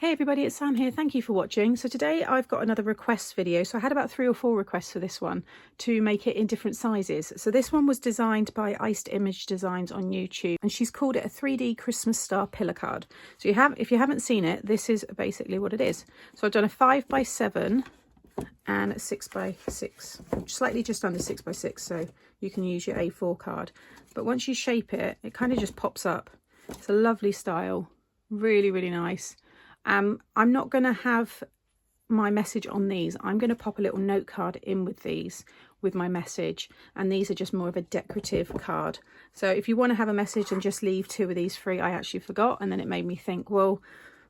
Hey everybody, it's Sam here. Thank you for watching. So today I've got another request video. So I had about 3 or 4 requests for this one to make it in different sizes. So this one was designed by Iced Image Designs on YouTube, and she's called it a 3D Christmas star pillar card. So if you haven't seen it, this is basically what it is. So I've done a 5x7 and a 6x6, slightly just under 6x6, so you can use your A4 card. But once you shape it, it kind of just pops up. It's a lovely style, really, really nice. I'm not going to have my message on these. I'm going to pop a little note card in with these, with my message, and these are just more of a decorative card. So if you want to have a message and just leave 2 of these free, I actually forgot, and then it made me think, well,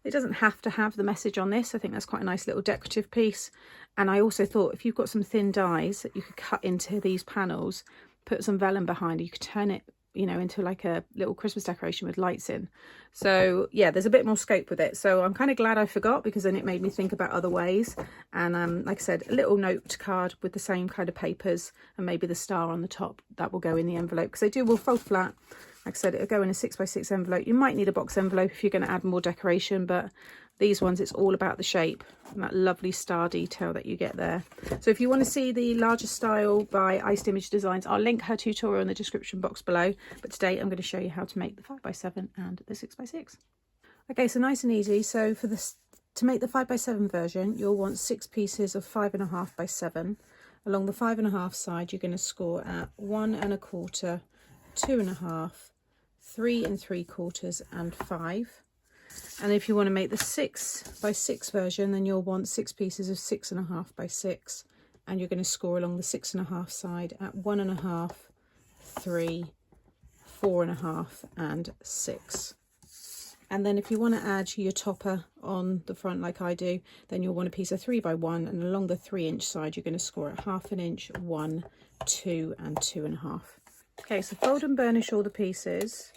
it doesn't have to have the message on this. I think that's quite a nice little decorative piece. And I also thought if you've got some thin dies that you could cut into these panels, put some vellum behind, you could turn it, you know, into like a little Christmas decoration with lights in. So yeah, there's a bit more scope with it. So I'm kind of glad I forgot, because then it made me think about other ways. And like I said, a little note card with the same kind of papers, and maybe the star on the top that will go in the envelope, because they will fold flat. Like I said, it'll go in a 6x6 envelope. You might need a box envelope if you're going to add more decoration, but these ones, it's all about the shape and that lovely star detail that you get there. So if you want to see the larger style by Iced Image Designs, I'll link her tutorial in the description box below. But today I'm going to show you how to make the 5x7 and the 6x6. Okay, so nice and easy. So for this, to make the 5x7 version, you'll want 6 pieces of 5.5 by 7. Along the 5.5 side, you're going to score at 1 1/4, 2.5, 3 3/4, and 5. And if you want to make the 6x6 version, then you'll want 6 pieces of 6.5 by 6, and you're going to score along the 6.5 side at 1.5, 3, 4.5, and 6. And then if you want to add your topper on the front like I do, then you'll want a piece of 3x1, and along the 3-inch side you're going to score at 1/2 inch, 1, 2, and 2.5. Okay, so fold and burnish all the pieces,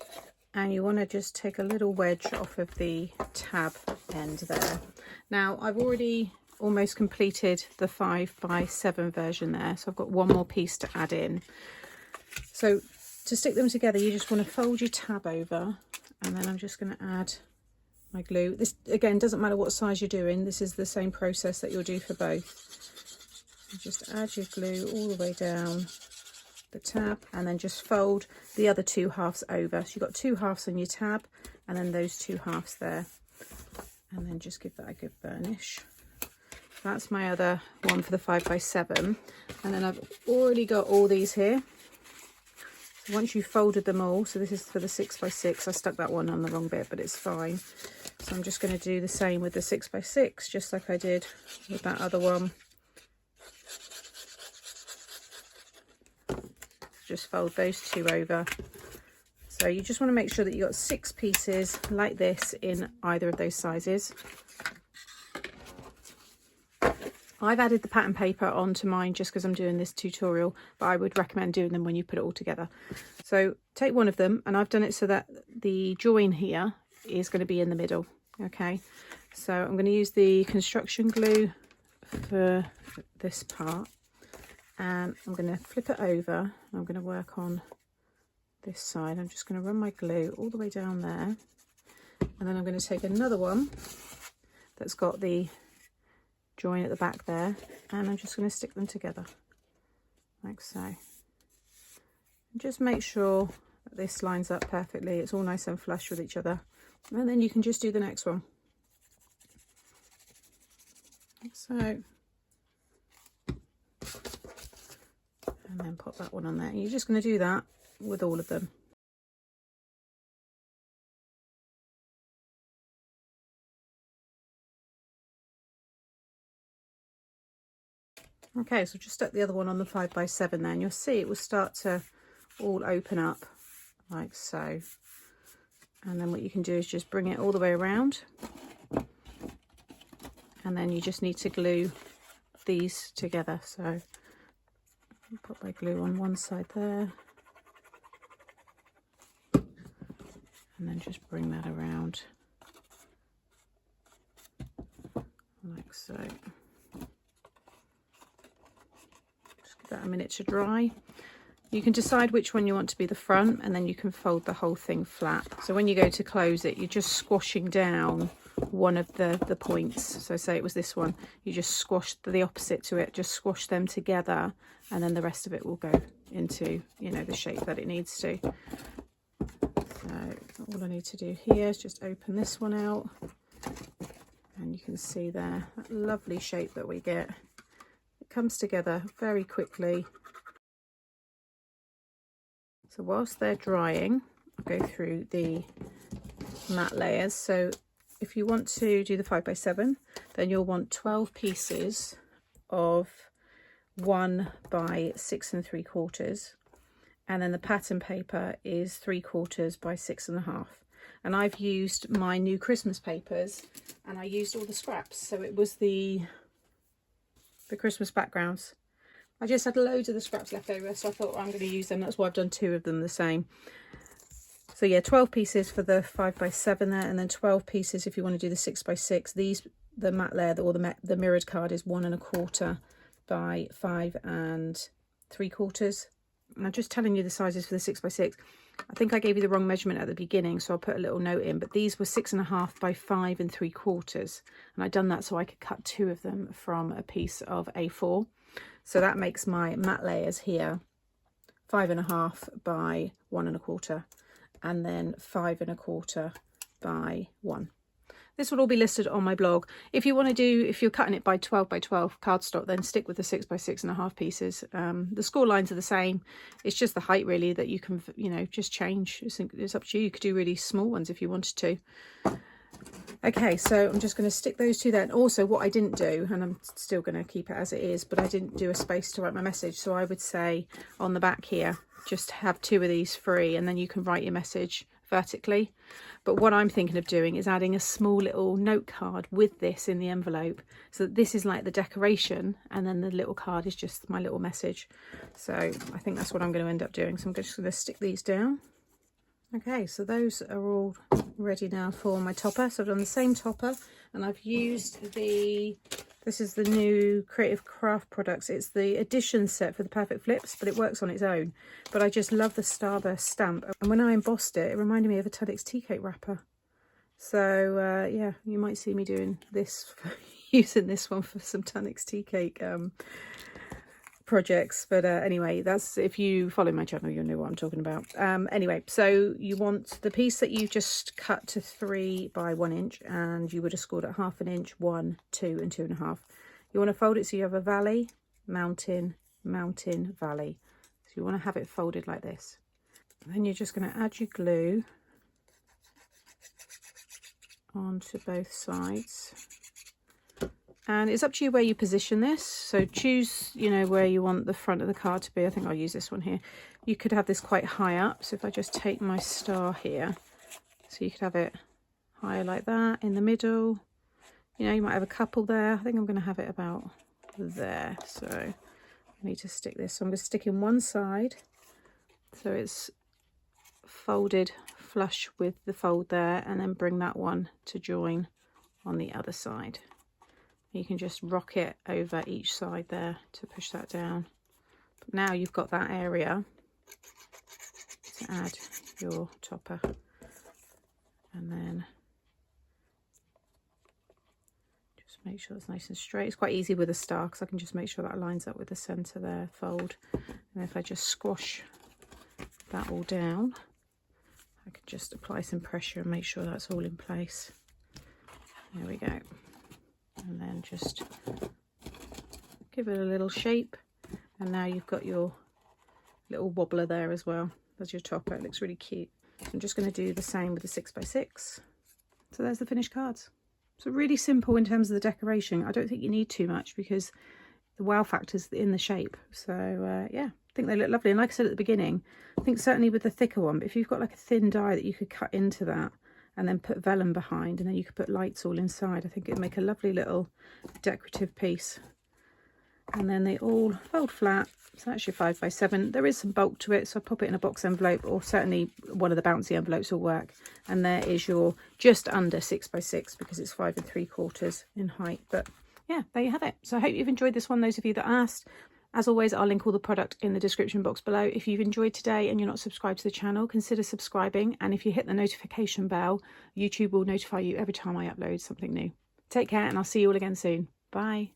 and you want to just take a little wedge off of the tab end there. Now I've already almost completed the 5x7 version there, so I've got one more piece to add in. So to stick them together, you just want to fold your tab over, and then I'm just going to add my glue. This again doesn't matter what size you're doing, this is the same process that you'll do for both. You just add your glue all the way down the tab, and then just fold the other 2 halves over. So you've got 2 halves on your tab, and then those 2 halves there, and then just give that a good burnish. That's my other one for the 5x7, and then I've already got all these here. So once you've folded them all, so this is for the 6x6, I stuck that one on the wrong bit, but it's fine. So I'm just going to do the same with the 6x6, just like I did with that other one. Just fold those 2 over. So you just want to make sure that you've got 6 pieces like this in either of those sizes. I've added the pattern paper onto mine just because I'm doing this tutorial, but I would recommend doing them when you put it all together. So take one of them, and I've done it so that the join here is going to be in the middle. Okay, so I'm going to use the construction glue for this part, and I'm going to flip it over. I'm going to work on this side. I'm just going to run my glue all the way down there, and then I'm going to take another one that's got the join at the back there, and I'm just going to stick them together like so. And just make sure that this lines up perfectly, it's all nice and flush with each other, and then you can just do the next one like so. And then pop that one on there. And you're just going to do that with all of them. Okay, so just stuck the other one on the 5x7 there, and you'll see it will start to all open up like so. And then what you can do is just bring it all the way around, and then you just need to glue these together. So put my glue on one side there, and then just bring that around like so. Just give that a minute to dry. You can decide which one you want to be the front, and then you can fold the whole thing flat. So when you go to close it, you're just squashing down one of the points. So say it was this one, you just squash the opposite to it, just squash them together, and then the rest of it will go into, you know, the shape that it needs to. So all I need to do here is just open this one out, and you can see there that lovely shape that we get. It comes together very quickly. So whilst they're drying, I'll go through the matte layers. So if you want to do the 5x7, then you'll want 12 pieces of 1 by 6 3/4, and then the pattern paper is 3/4 by 6 1/2. And I've used my new Christmas papers, and I used all the scraps. So it was the Christmas backgrounds. I just had loads of the scraps left over, so I thought, well, I'm going to use them. That's why I've done 2 of them the same. So yeah, 12 pieces for the 5x7 there, and then 12 pieces if you want to do the 6x6. The matte layer or the mirrored card is 1 1/4 by 5 3/4. And I'm just telling you the sizes for the 6x6. I think I gave you the wrong measurement at the beginning, so I'll put a little note in, but these were 6 1/2 by 5 3/4, and I'd done that so I could cut 2 of them from a piece of A4. So that makes my matte layers here 5 1/2 by 1 1/4, and then 5 1/4 by 1. This will all be listed on my blog. If you want to do, if you're cutting it by 12 by 12 cardstock, then stick with the 6 by 6 1/2 pieces. The score lines are the same. It's just the height really that you can, you know, just change. It's up to you. You could do really small ones if you wanted to. Okay, so I'm just going to stick those 2 there. And also what I didn't do, and I'm still going to keep it as it is, but I didn't do a space to write my message. So I would say on the back here, just have 2 of these free, and then you can write your message vertically. But what I'm thinking of doing is adding a small little note card with this in the envelope, so that this is like the decoration, and then the little card is just my little message. So I think that's what I'm going to end up doing. So I'm just going to stick these down. Okay, so those are all ready now for my topper. So I've done the same topper, and I've used this is the new Creative Craft products. It's the edition set for the Perfect Flips, but it works on its own. But I just love the Starburst stamp. And when I embossed it, it reminded me of a TEDx tea cake wrapper. So yeah, you might see me doing this, using this one for some TEDx tea cake projects. But anyway, that's, if you follow my channel, you'll know what I'm talking about. Anyway, so you want the piece that you just cut to 3 by 1 inch, and you would have scored at 1/2 inch, 1, 2 and 2 1/2. You want to fold it so you have a valley, mountain, mountain, valley. So you want to have it folded like this. And then you're just going to add your glue onto both sides. And it's up to you where you position this. So choose, you know, where you want the front of the card to be. I think I'll use this one here. You could have this quite high up. So if I just take my star here, so you could have it higher like that, in the middle. You know, you might have a couple there. I think I'm going to have it about there. So I need to stick this. So I'm going to stick in one side, so it's folded flush with the fold there, and then bring that one to join on the other side. You can just rock it over each side there to push that down. But now you've got that area to add your topper. And then just make sure it's nice and straight. It's quite easy with a star because I can just make sure that lines up with the centre there, fold. And if I just squash that all down, I can just apply some pressure and make sure that's all in place. There we go. And then just give it a little shape, and now you've got your little wobbler there as well as your topper. It looks really cute. So I'm just going to do the same with the 6 by 6. So there's the finished cards. So really simple in terms of the decoration. I don't think you need too much because the wow factor's in the shape. So yeah, I think they look lovely. And like I said at the beginning, I think certainly with the thicker one, but if you've got like a thin die that you could cut into that and then put vellum behind, and then you could put lights all inside, I think it'd make a lovely little decorative piece. And then they all fold flat. So that's your 5 by 7. There is some bulk to it, so I'll pop it in a box envelope, or certainly one of the bouncy envelopes will work. And there is your just under 6 by 6 because it's 5 3/4 in height. But yeah, there you have it. So I hope you've enjoyed this one, those of you that asked. As always, I'll link all the product in the description box below. If you've enjoyed today and you're not subscribed to the channel, consider subscribing. And if you hit the notification bell, YouTube will notify you every time I upload something new. Take care, and I'll see you all again soon. Bye.